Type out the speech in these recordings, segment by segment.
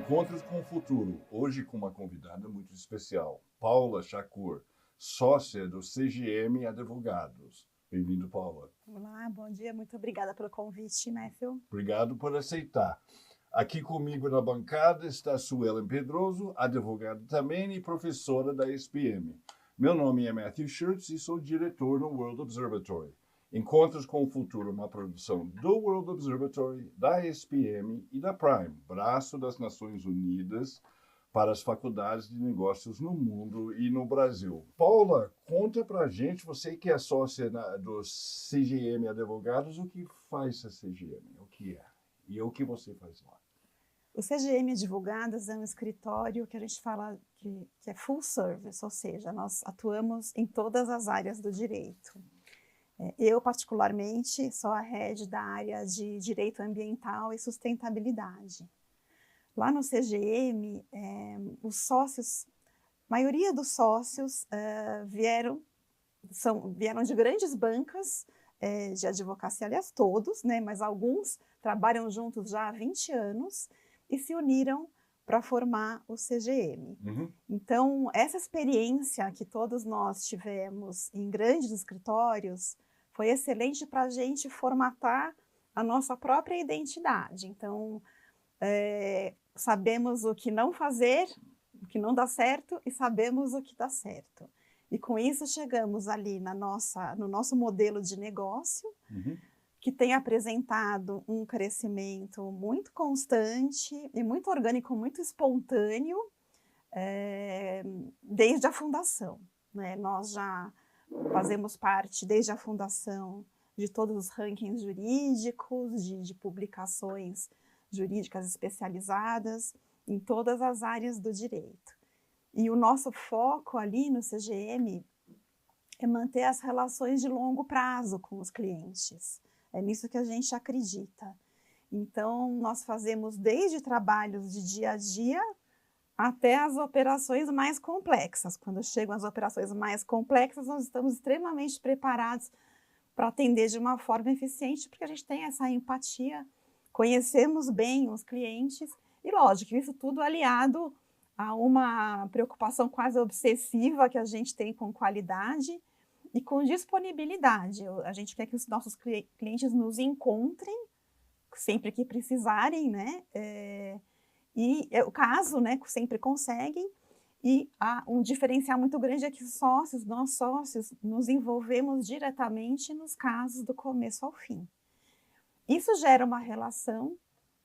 Encontros com o Futuro, hoje com uma convidada muito especial, Paula Chacur, sócia do CGM Advogados. Bem-vindo, Paula. Olá, bom dia, muito obrigada pelo convite, Matthew. Obrigado por aceitar. Aqui comigo na bancada está Suelen Pedroso, advogada também e professora da SPM. Meu nome é Matthew Schurtz e sou diretor no World Observatory. Encontros com o Futuro, uma produção do World Observatory, da SPM e da Prime, braço das Nações Unidas para as faculdades de negócios no mundo e no Brasil. Paula, conta pra gente, você que é sócia do CGM Advogados, o que faz a CGM, o que é e o que você faz lá. O CGM Advogados é um escritório que a gente fala que é full service, ou seja, nós atuamos em todas as áreas do direito. Eu, particularmente, sou a head da área de Direito Ambiental e Sustentabilidade. Lá no CGM, os sócios, a maioria dos sócios vieram de grandes bancas de advocacia, aliás, todos, né, mas alguns trabalham juntos já há 20 anos e se uniram para formar o CGM. Uhum. Então, essa experiência que todos nós tivemos em grandes escritórios foi excelente para a gente formatar a nossa própria identidade. Então, sabemos o que não fazer, o que não dá certo, e sabemos o que dá certo. E com isso chegamos ali no nosso modelo de negócio, que tem apresentado um crescimento muito constante e muito orgânico, muito espontâneo, desde a fundação, né? Nós já fazemos parte, desde a fundação, de todos os rankings jurídicos, de publicações jurídicas especializadas em todas as áreas do direito. E o nosso foco ali no CGM é manter as relações de longo prazo com os clientes. É nisso que a gente acredita. Então, nós fazemos desde trabalhos de dia a dia até as operações mais complexas. Quando chegam as operações mais complexas, nós estamos extremamente preparados para atender de uma forma eficiente, porque a gente tem essa empatia, conhecemos bem os clientes e, lógico, isso tudo aliado a uma preocupação quase obsessiva que a gente tem com qualidade e com disponibilidade. A gente quer que os nossos clientes nos encontrem sempre que precisarem, né? E é o caso, né, sempre conseguem. E há um diferencial muito grande é que nós sócios, nos envolvemos diretamente nos casos do começo ao fim. Isso gera uma relação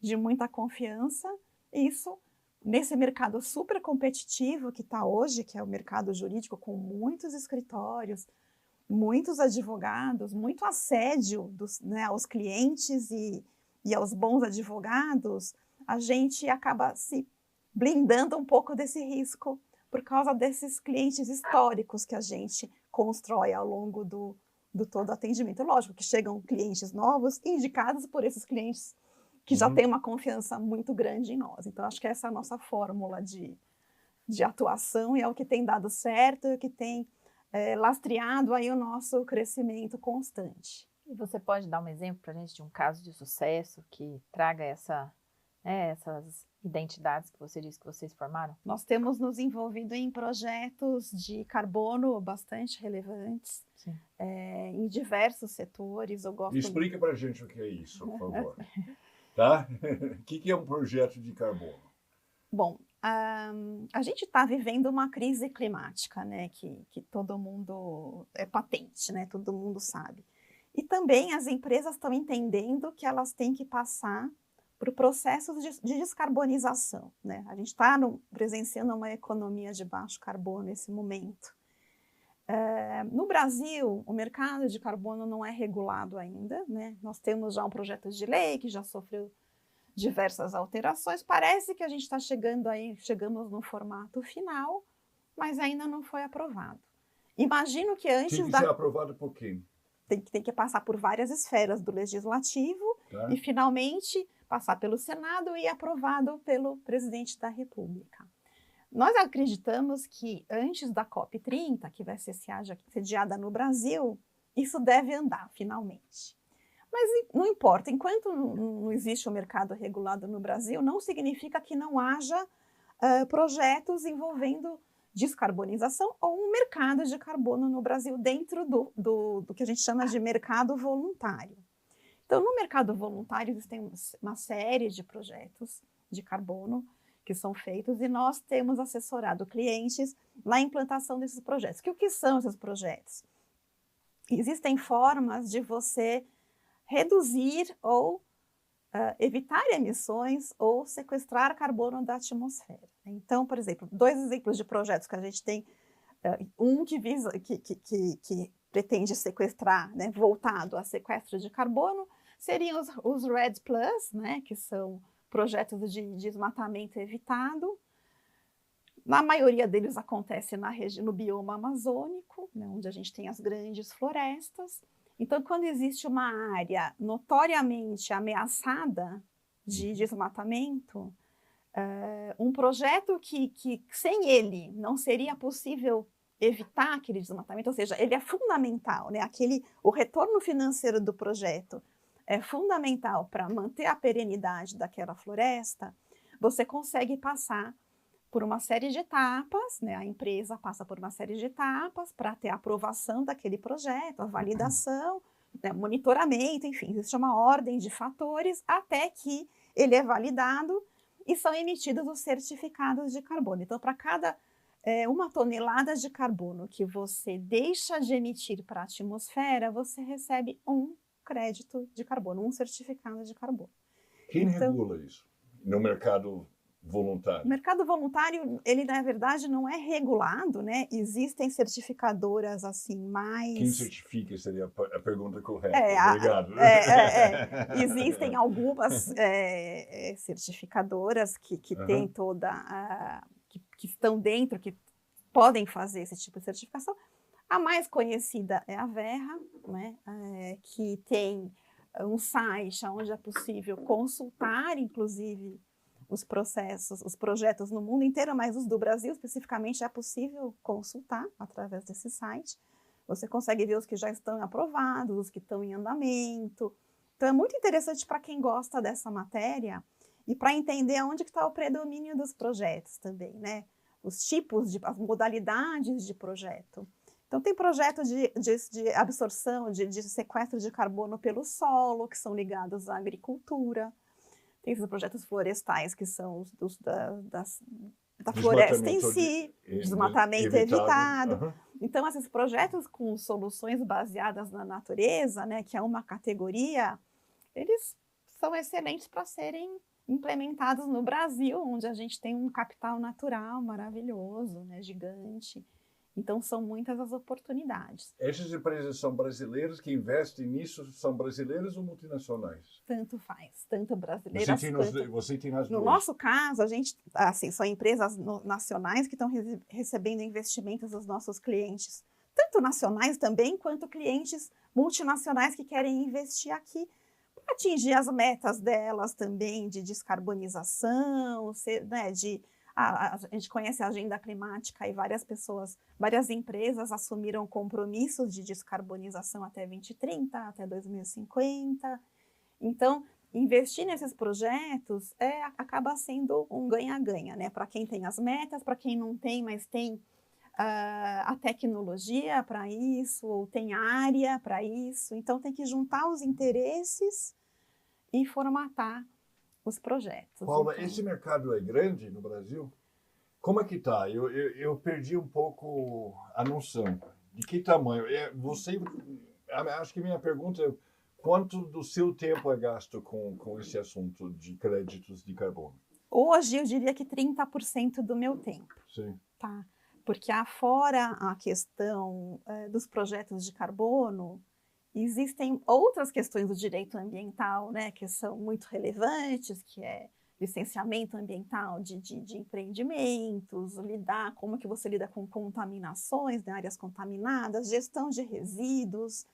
de muita confiança, e isso, nesse mercado super competitivo que está hoje, que é o mercado jurídico, com muitos escritórios, muitos advogados, muito assédio aos clientes e aos bons advogados, a gente acaba se blindando um pouco desse risco por causa desses clientes históricos que a gente constrói ao longo do todo o atendimento. Lógico que chegam clientes novos indicados por esses clientes que já têm uma confiança muito grande em nós. Então, acho que essa é a nossa fórmula de atuação e é o que tem dado certo e o que tem lastreado aí o nosso crescimento constante. E você pode dar um exemplo para a gente de um caso de sucesso que traga essas identidades que você disse que vocês formaram? Nós temos nos envolvido em projetos de carbono bastante relevantes, em diversos setores. Explica para a gente o que é isso, por favor. Tá? O que é um projeto de carbono? Bom, a gente está vivendo uma crise climática, né, que todo mundo é patente, né, todo mundo sabe. E também as empresas estão entendendo que elas têm que passar por processos de descarbonização, né? A gente está presenciando uma economia de baixo carbono nesse momento. No Brasil, o mercado de carbono não é regulado ainda, né? Nós temos já um projeto de lei que já sofreu diversas alterações. Parece que a gente está chegamos no formato final, mas ainda não foi aprovado. Imagino que antes Tem que ser aprovado por quem? Tem que passar por várias esferas do legislativo e finalmente passar pelo Senado e aprovado pelo presidente da República. Nós acreditamos que antes da COP30, que vai ser sediada no Brasil, isso deve andar finalmente. Mas não importa, enquanto não existe o mercado regulado no Brasil, não significa que não haja projetos envolvendo descarbonização ou um mercado de carbono no Brasil dentro do que a gente chama de mercado voluntário. Então, no mercado voluntário, existem uma série de projetos de carbono que são feitos e nós temos assessorado clientes na implantação desses projetos. O que são esses projetos? Existem formas de você reduzir ou evitar emissões ou sequestrar carbono da atmosfera. Então, por exemplo, 2 exemplos de projetos que a gente tem, um que pretende sequestrar, né, voltado a sequestro de carbono, seriam os REDD+, né, que são projetos de desmatamento evitado. Na maioria deles acontece no bioma amazônico, né, onde a gente tem as grandes florestas. Então, quando existe uma área notoriamente ameaçada de desmatamento, um projeto que sem ele não seria possível evitar aquele desmatamento, ou seja, ele é fundamental, né? O retorno financeiro do projeto é fundamental para manter a perenidade daquela floresta, você consegue passar por uma série de etapas, né? A empresa passa por uma série de etapas para ter a aprovação daquele projeto, a validação, né? Monitoramento, enfim, existe uma ordem de fatores até que ele é validado e são emitidos os certificados de carbono. Então, para cada 1 tonelada de carbono que você deixa de emitir para a atmosfera, você recebe 1 crédito de carbono, 1 certificado de carbono. Quem regula isso no mercado voluntário? O mercado voluntário, ele na verdade não é regulado, né? Existem certificadoras assim mais... Quem certifica seria a pergunta correta. Obrigado. Existem algumas certificadoras que têm que estão dentro, que podem fazer esse tipo de certificação. A mais conhecida é a Verra, né? Que tem um site onde é possível consultar, inclusive, os projetos no mundo inteiro, mas os do Brasil especificamente é possível consultar através desse site. Você consegue ver os que já estão aprovados, os que estão em andamento. Então é muito interessante para quem gosta dessa matéria e para entender onde está o predomínio dos projetos também, né? Os tipos, as modalidades de projeto. Então tem projetos de absorção, de sequestro de carbono pelo solo, que são ligados à agricultura. Tem esses projetos florestais, que são da floresta em si, desmatamento evitado. Então, esses projetos com soluções baseadas na natureza, né, que é uma categoria, eles são excelentes para serem implementados no Brasil, onde a gente tem um capital natural maravilhoso, né, gigante. Então, são muitas as oportunidades. Essas empresas são brasileiras que investem nisso, são brasileiras ou multinacionais? Tanto faz, tanto brasileiras Você tem as duas. No nosso caso, a gente, assim, são empresas nacionais que estão recebendo investimentos dos nossos clientes, tanto nacionais também, quanto clientes multinacionais que querem investir aqui para atingir as metas delas também de descarbonização, né, a gente conhece a agenda climática e várias empresas assumiram compromissos de descarbonização até 2030, até 2050. Então, investir nesses projetos acaba sendo um ganha-ganha, né? Para quem tem as metas, para quem não tem, mas tem a tecnologia para isso, ou tem área para isso. Então, tem que juntar os interesses e formatar os projetos. Paula, então, esse mercado é grande no Brasil? Como é que está? Eu perdi um pouco a noção de que tamanho. Acho que minha pergunta é quanto do seu tempo é gasto com esse assunto de créditos de carbono? Hoje, eu diria que 30% do meu tempo. Sim. Tá? Porque afora a questão dos projetos de carbono, existem outras questões do direito ambiental, né, que são muito relevantes, que é licenciamento ambiental de empreendimentos, como que você lida com contaminações, né, áreas contaminadas, gestão de resíduos,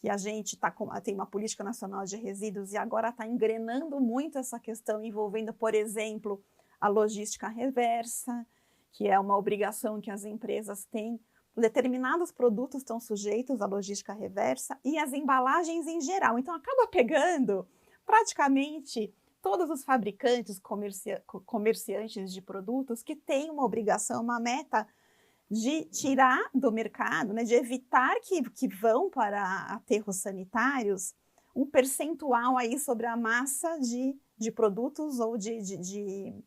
que a gente tem uma política nacional de resíduos e agora está engrenando muito essa questão, envolvendo, por exemplo, a logística reversa, que é uma obrigação que as empresas têm determinados produtos estão sujeitos à logística reversa e as embalagens em geral. Então, acaba pegando praticamente todos os fabricantes, comerciantes de produtos que têm uma obrigação, uma meta de tirar do mercado, né, de evitar que vão para aterros sanitários um percentual aí sobre a massa de produtos ou de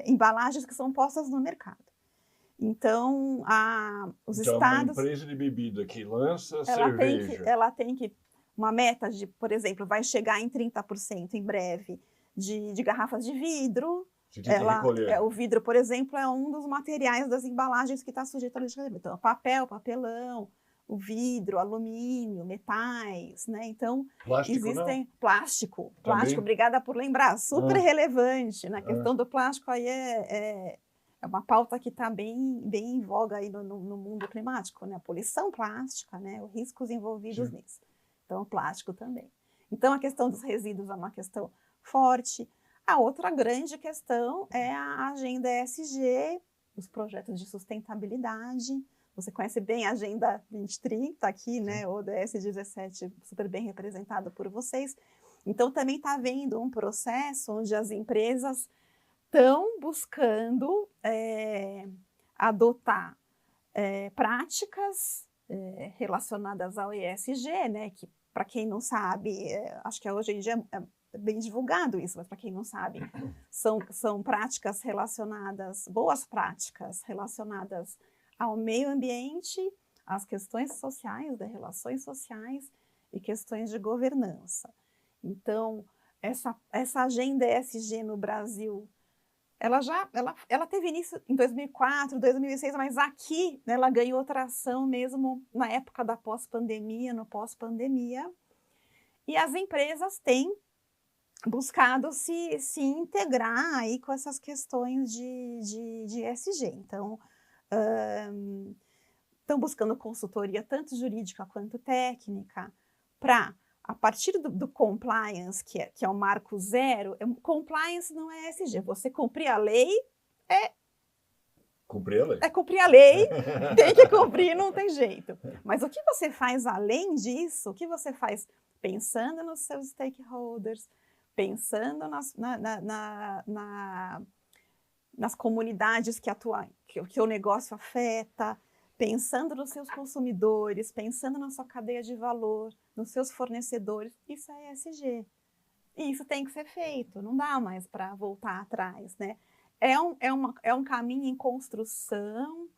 embalagens que são postas no mercado. Então, os estados... Uma empresa de bebida que lança cerveja... Ela tem que... Uma meta de, por exemplo, vai chegar em 30% em breve de garrafas de vidro. Você tem que recolher. O vidro, por exemplo, é um dos materiais das embalagens que está sujeito à logística. Então, papel, papelão, o vidro, alumínio, metais, né? Então, plástico, existem... Não? Plástico, Também? Obrigada por lembrar, super relevante. Na questão do plástico aí é uma pauta que está bem em voga aí no mundo climático, né? A poluição plástica, né? Os riscos envolvidos nisso. Então, o plástico também. Então, a questão dos resíduos é uma questão forte. A outra grande questão é a agenda ESG, os projetos de sustentabilidade. Você conhece bem a Agenda 2030 aqui, né? O ODS 17, super bem representado por vocês. Então, também está havendo um processo onde as empresas estão buscando adotar práticas relacionadas ao ESG, né? Que, para quem não sabe, acho que hoje em dia é bem divulgado isso, mas para quem não sabe, são práticas relacionadas, boas práticas relacionadas ao meio ambiente, às questões sociais, das relações sociais e questões de governança. Então, essa agenda ESG no Brasil, ela teve início em 2004, 2006, mas aqui, né, ela ganhou tração mesmo na época da pós-pandemia, no pós-pandemia, e as empresas têm buscado se integrar aí com essas questões de ESG. Então, estão buscando consultoria tanto jurídica quanto técnica para, a partir do compliance, que é o marco zero, compliance não é ESG, você cumprir a lei Cumprir a lei. É cumprir a lei, tem que cumprir, não tem jeito. Mas o que você faz além disso, o que você faz pensando nos seus stakeholders, pensando nas comunidades que o negócio afeta, pensando nos seus consumidores, pensando na sua cadeia de valor, nos seus fornecedores, isso é ESG. E isso tem que ser feito, não dá mais para voltar atrás, né? É um caminho em construção,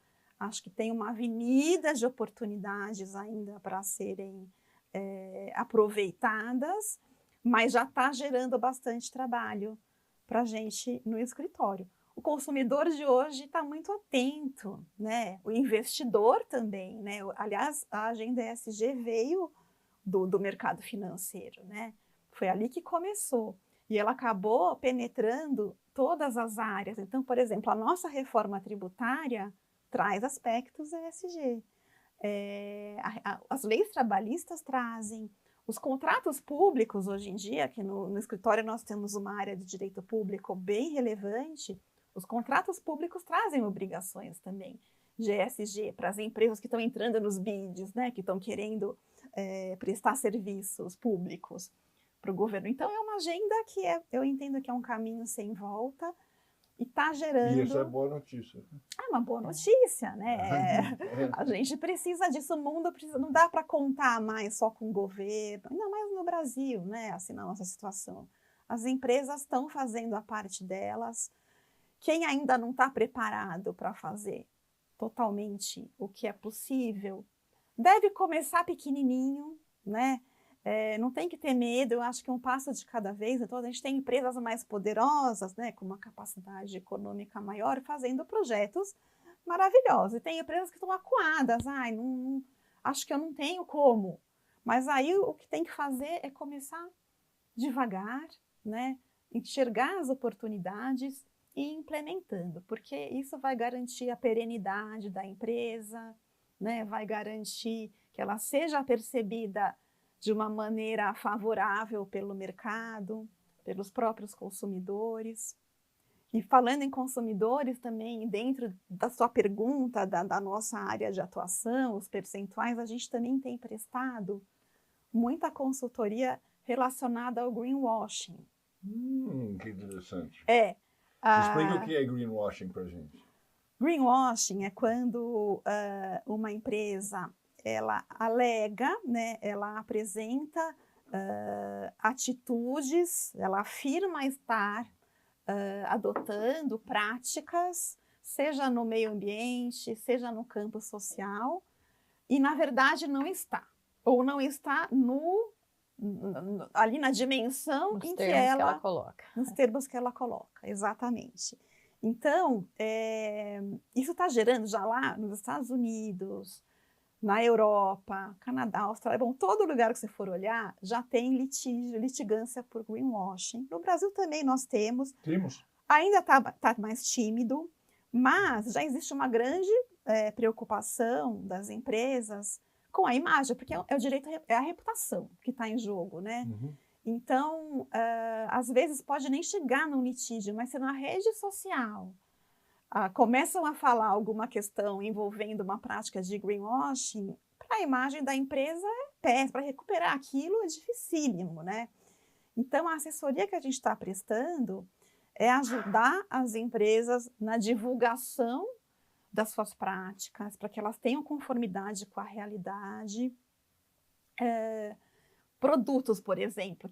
acho que tem uma avenida de oportunidades ainda para serem aproveitadas, mas já está gerando bastante trabalho para a gente no escritório. O consumidor de hoje está muito atento, né? O investidor também, né? Aliás, a agenda ESG veio do mercado financeiro, né? Foi ali que começou. E ela acabou penetrando todas as áreas. Então, por exemplo, a nossa reforma tributária traz aspectos ESG. As leis trabalhistas trazem. Os contratos públicos, hoje em dia, que no escritório nós temos uma área de direito público bem relevante, os contratos públicos trazem obrigações também de ESG para as empresas que estão entrando nos bids, né, que estão querendo prestar serviços públicos para o governo. Então, é uma agenda que eu entendo que é um caminho sem volta e está gerando... E isso é boa notícia. É uma boa notícia, né? A gente precisa disso, o mundo precisa... Não dá para contar mais só com o governo, ainda mais no Brasil, né? Assim, na nossa situação. As empresas estão fazendo a parte delas. Quem ainda não está preparado para fazer totalmente o que é possível, deve começar pequenininho, né? Não tem que ter medo, eu acho que um passo de cada vez. Então, a gente tem empresas mais poderosas, né, com uma capacidade econômica maior, fazendo projetos maravilhosos. E tem empresas que estão acuadas, acho que eu não tenho como. Mas aí o que tem que fazer é começar devagar, né, enxergar as oportunidades e ir implementando, porque isso vai garantir a perenidade da empresa, né, vai garantir que ela seja percebida de uma maneira favorável pelo mercado, pelos próprios consumidores. E falando em consumidores também, dentro da sua pergunta, da nossa área de atuação, os percentuais, a gente também tem prestado muita consultoria relacionada ao greenwashing. Que interessante. Explica o que é greenwashing para a gente. Greenwashing é quando uma empresa ela alega, né, ela apresenta atitudes, ela afirma estar adotando práticas, seja no meio ambiente, seja no campo social, e na verdade não está. Ou não está ali na dimensão Nos em que termos ela coloca. Nos termos que ela coloca, exatamente. Então, isso está gerando já lá nos Estados Unidos, na Europa, Canadá, Austrália, bom, todo lugar que você for olhar já tem litigância por greenwashing. No Brasil também nós temos. Ainda está mais tímido, mas já existe uma grande preocupação das empresas com a imagem, porque é o direito, é a reputação que está em jogo, né? Então, às vezes pode nem chegar num litígio, mas se na rede social começam a falar alguma questão envolvendo uma prática de greenwashing, para a imagem da empresa é péssimo, para recuperar aquilo é dificílimo, né? Então, a assessoria que a gente está prestando é ajudar as empresas na divulgação das suas práticas, para que elas tenham conformidade com a realidade. Produtos, por exemplo,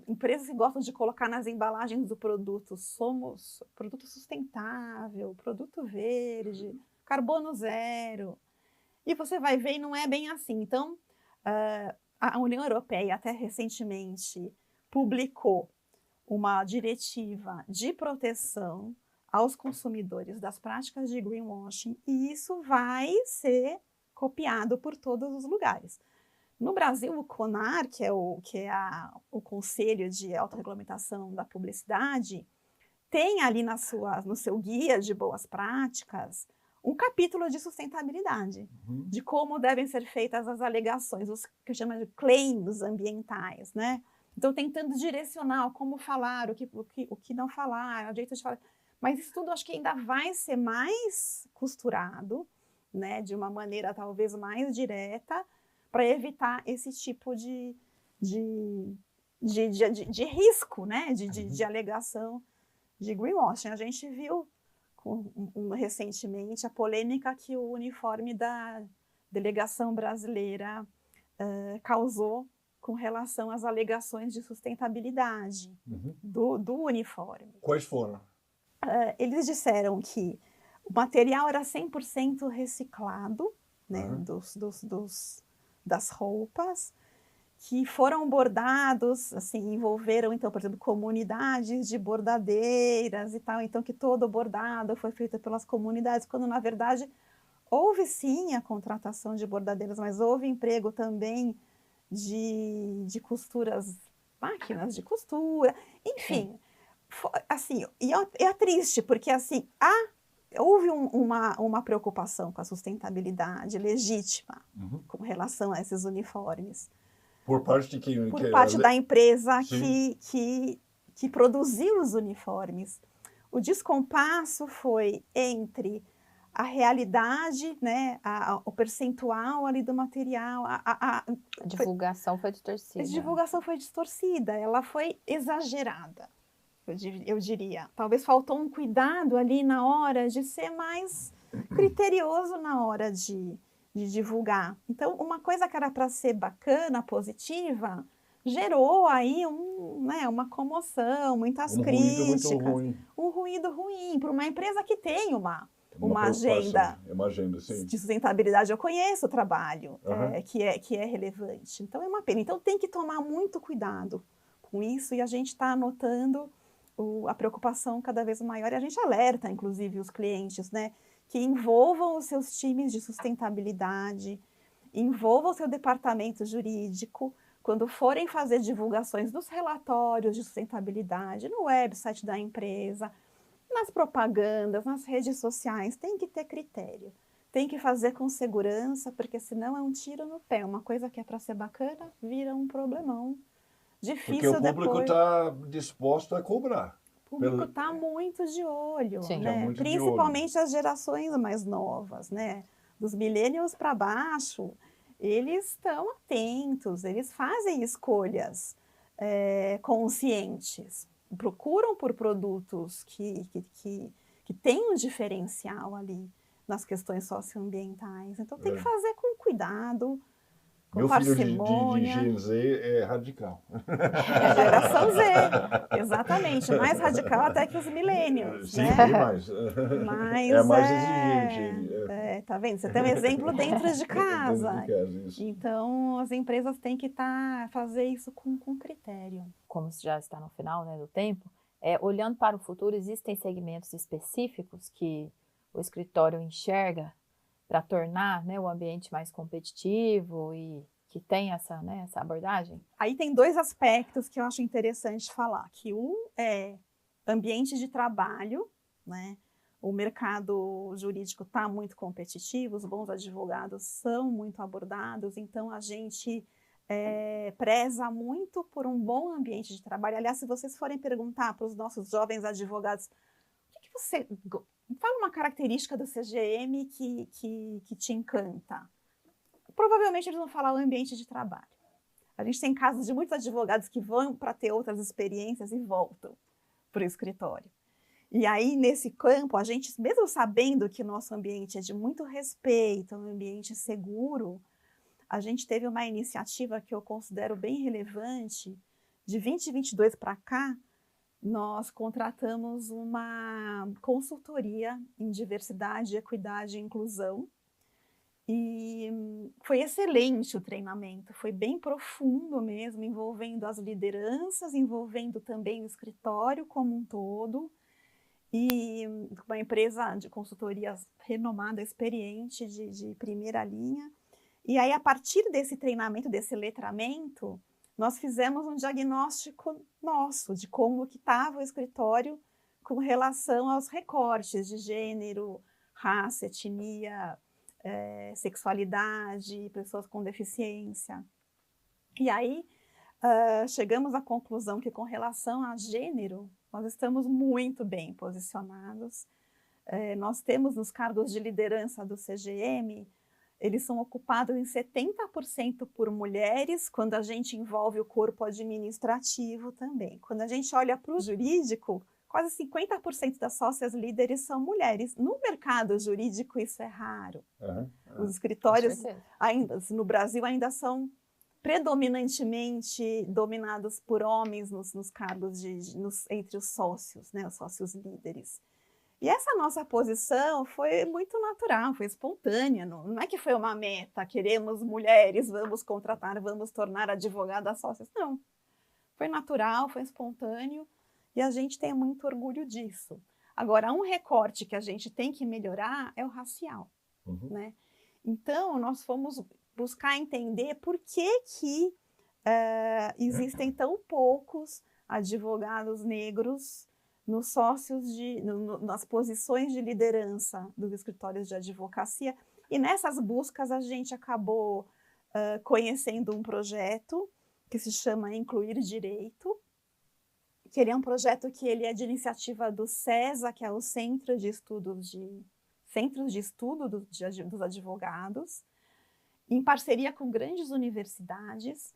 empresas que gostam de colocar nas embalagens do produto, somos produto sustentável, produto verde, carbono zero. E você vai ver e não é bem assim. Então, a União Europeia até recentemente publicou uma diretiva de proteção aos consumidores das práticas de greenwashing, e isso vai ser copiado por todos os lugares. No Brasil, o CONAR, que é o Conselho de Autorregulamentação da Publicidade, tem ali no seu guia de boas práticas um capítulo de sustentabilidade, de como devem ser feitas as alegações, os que chama de claims ambientais, né? Então, tentando direcionar como falar, o que não falar, o jeito de falar. Mas isso tudo acho que ainda vai ser mais costurado, né, de uma maneira talvez mais direta, para evitar esse tipo de risco, né, de alegação de greenwashing. A gente viu recentemente a polêmica que o uniforme da delegação brasileira causou com relação às alegações de sustentabilidade do uniforme. Quais foram? Eles disseram que o material era 100% reciclado, né, das roupas, que foram bordados, assim, envolveram, então, por exemplo, comunidades de bordadeiras e tal, então que todo bordado foi feito pelas comunidades, quando, na verdade, houve sim a contratação de bordadeiras, mas houve emprego também de costuras, máquinas de costura, enfim, assim, e é triste, porque, assim, houve uma preocupação com a sustentabilidade legítima com relação a esses uniformes. Por parte de quem? Por parte da empresa que produziu os uniformes. O descompasso foi entre a realidade, né, o percentual ali do material. A divulgação foi distorcida. A divulgação foi distorcida, ela foi exagerada, eu diria. Talvez faltou um cuidado ali na hora de ser mais criterioso na hora de divulgar. Então, uma coisa que era para ser bacana, positiva, gerou aí uma comoção, muitas críticas. Um ruído ruim para uma empresa que tem uma agenda. É uma agenda, sim. De sustentabilidade. Eu conheço o trabalho que é relevante. Então, é uma pena. Então, tem que tomar muito cuidado com isso, e a gente está anotando a preocupação cada vez maior, e a gente alerta, inclusive, os clientes, né, que envolvam os seus times de sustentabilidade, envolvam o seu departamento jurídico, quando forem fazer divulgações dos relatórios de sustentabilidade, no website da empresa, nas propagandas, nas redes sociais, tem que ter critério. Tem que fazer com segurança, porque senão é um tiro no pé. Uma coisa que é para ser bacana vira um problemão. Difícil porque o público está disposto a cobrar. O público está muito de olho, Sim. né? Tá muito de Principalmente as gerações mais novas, né? Dos millennials para baixo, eles estão atentos, eles fazem escolhas conscientes, procuram por produtos que têm um diferencial ali nas questões socioambientais. Então tem que fazer com cuidado, com Meu filho de parcimônia. Gen Z é radical. É geração Z, exatamente, mais radical até que os millennials, Sim, né? bem mais. Mas É mais exigente ele. tá vendo? Você tem um exemplo dentro de casa. Dentro de casa, isso. Então, as empresas têm que fazer isso com critério. Como já está no final, né, do tempo, olhando para o futuro, existem segmentos específicos que o escritório enxerga para tornar, né, o ambiente mais competitivo e que tem essa, né, essa abordagem? Aí tem dois aspectos que eu acho interessante falar, que um é ambiente de trabalho, né? O mercado jurídico está muito competitivo, os bons advogados são muito abordados, então a gente preza muito por um bom ambiente de trabalho. Aliás, se vocês forem perguntar para os nossos jovens advogados, o que você... Fala uma característica do CGM que te encanta. Provavelmente eles vão falar o ambiente de trabalho. A gente tem casos de muitos advogados que vão para ter outras experiências e voltam para o escritório. E aí, nesse campo, a gente, mesmo sabendo que o nosso ambiente é de muito respeito, um ambiente seguro, a gente teve uma iniciativa que eu considero bem relevante. De 2022 para cá, nós contratamos uma consultoria em diversidade, equidade e inclusão. E foi excelente o treinamento, foi bem profundo mesmo, envolvendo as lideranças, envolvendo também o escritório como um todo, e uma empresa de consultoria renomada, experiente, de primeira linha. E aí, a partir desse treinamento, desse letramento, nós fizemos um diagnóstico nosso de como que estava o escritório com relação aos recortes de gênero, raça, etnia, sexualidade, pessoas com deficiência. E aí, chegamos à conclusão que, com relação a gênero, nós estamos muito bem posicionados. Nós temos nos cargos de liderança do CGM, eles são ocupados em 70% por mulheres, quando a gente envolve o corpo administrativo também. Quando a gente olha para o jurídico, quase 50% das sócias líderes são mulheres. No mercado jurídico, isso é raro. Os escritórios, ainda, no Brasil, ainda são predominantemente dominados por homens nos cargos entre os sócios, né, os sócios líderes. E essa nossa posição foi muito natural, foi espontânea, não é que foi uma meta, queremos mulheres, vamos contratar, vamos tornar advogadas sócias, não. Foi natural, foi espontâneo e a gente tem muito orgulho disso. Agora, um recorte que a gente tem que melhorar é o racial, né? Então, nós fomos buscar entender por que existem tão poucos advogados negros nos sócios, nas posições de liderança dos escritórios de advocacia. E nessas buscas a gente acabou conhecendo um projeto que se chama Incluir Direito, que ele é um projeto que ele é de iniciativa do CESA, que é o Centro de Estudos dos Advogados, em parceria com grandes universidades,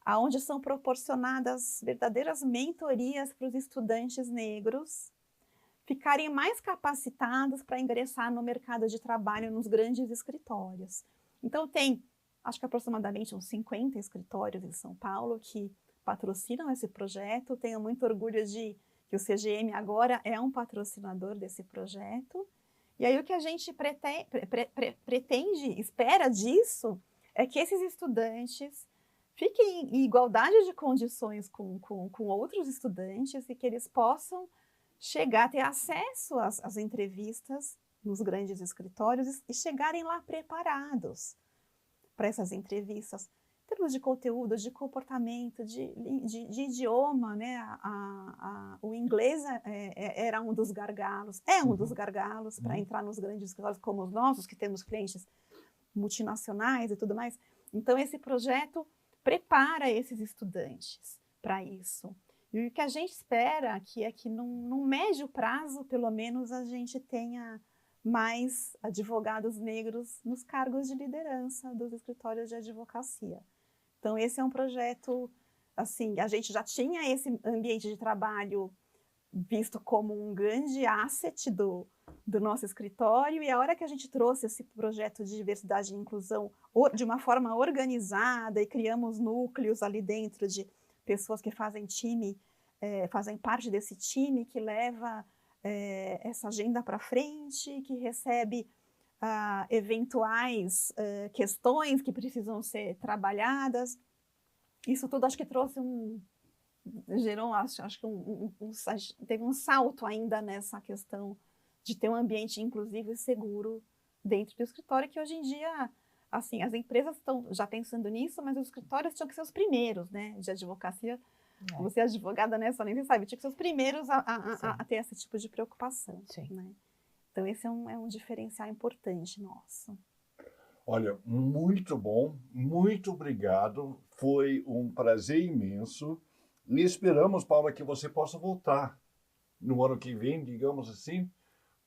onde são proporcionadas verdadeiras mentorias para os estudantes negros ficarem mais capacitados para ingressar no mercado de trabalho nos grandes escritórios. Então tem, acho que aproximadamente uns 50 escritórios em São Paulo que patrocinam esse projeto. Tenho muito orgulho de que o CGM agora é um patrocinador desse projeto. E aí o que a gente pretende, espera disso, é que esses estudantes fiquem em igualdade de condições com outros estudantes e que eles possam chegar a ter acesso às entrevistas nos grandes escritórios e chegarem lá preparados para essas entrevistas, em termos de conteúdo, de comportamento, de idioma, né? O inglês era um dos gargalos, um dos gargalos para entrar nos grandes escritórios como os nossos, que temos clientes multinacionais e tudo mais. Então, esse projeto prepara esses estudantes para isso. E o que a gente espera aqui é que, num médio prazo, pelo menos, a gente tenha mais advogados negros nos cargos de liderança dos escritórios de advocacia. Então, esse é um projeto, assim, a gente já tinha esse ambiente de trabalho visto como um grande asset do nosso escritório, e a hora que a gente trouxe esse projeto de diversidade e inclusão de uma forma organizada e criamos núcleos ali dentro de pessoas que fazem fazem parte desse time que leva essa agenda para frente, que recebe eventuais questões que precisam ser trabalhadas. Isso tudo acho que trouxe gerou, acho que teve um salto ainda nessa questão de ter um ambiente inclusivo e seguro dentro do escritório, que hoje em dia, assim, as empresas estão já pensando nisso, mas os escritórios tinham que ser os primeiros, né, de advocacia. Você é advogada, né, Sônia, você sabe, tinha que ser os primeiros a ter esse tipo de preocupação. Sim. Né? Então, esse é um diferencial importante nosso. Olha, muito bom, muito obrigado, foi um prazer imenso e esperamos, Paula, que você possa voltar no ano que vem, digamos assim,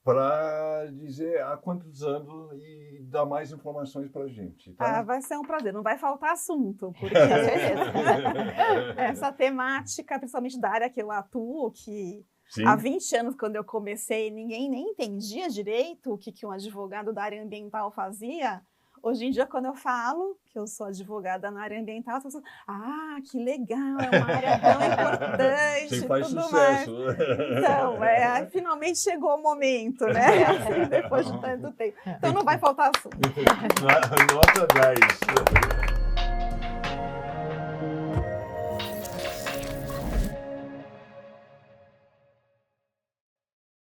para dizer há quantos anos e dar mais informações para a gente. Tá? Vai ser um prazer, não vai faltar assunto, porque essa temática, principalmente da área que eu atuo, que sim, há 20 anos, quando eu comecei, ninguém nem entendia direito o que um advogado da área ambiental fazia. Hoje em dia, quando eu falo que eu sou advogada na área ambiental, as pessoas, que legal, é uma área tão importante. Você faz tudo sucesso. Mais. Então, finalmente chegou o momento, né? Assim, depois de tanto tempo. Então, não vai faltar assunto. Nota 10.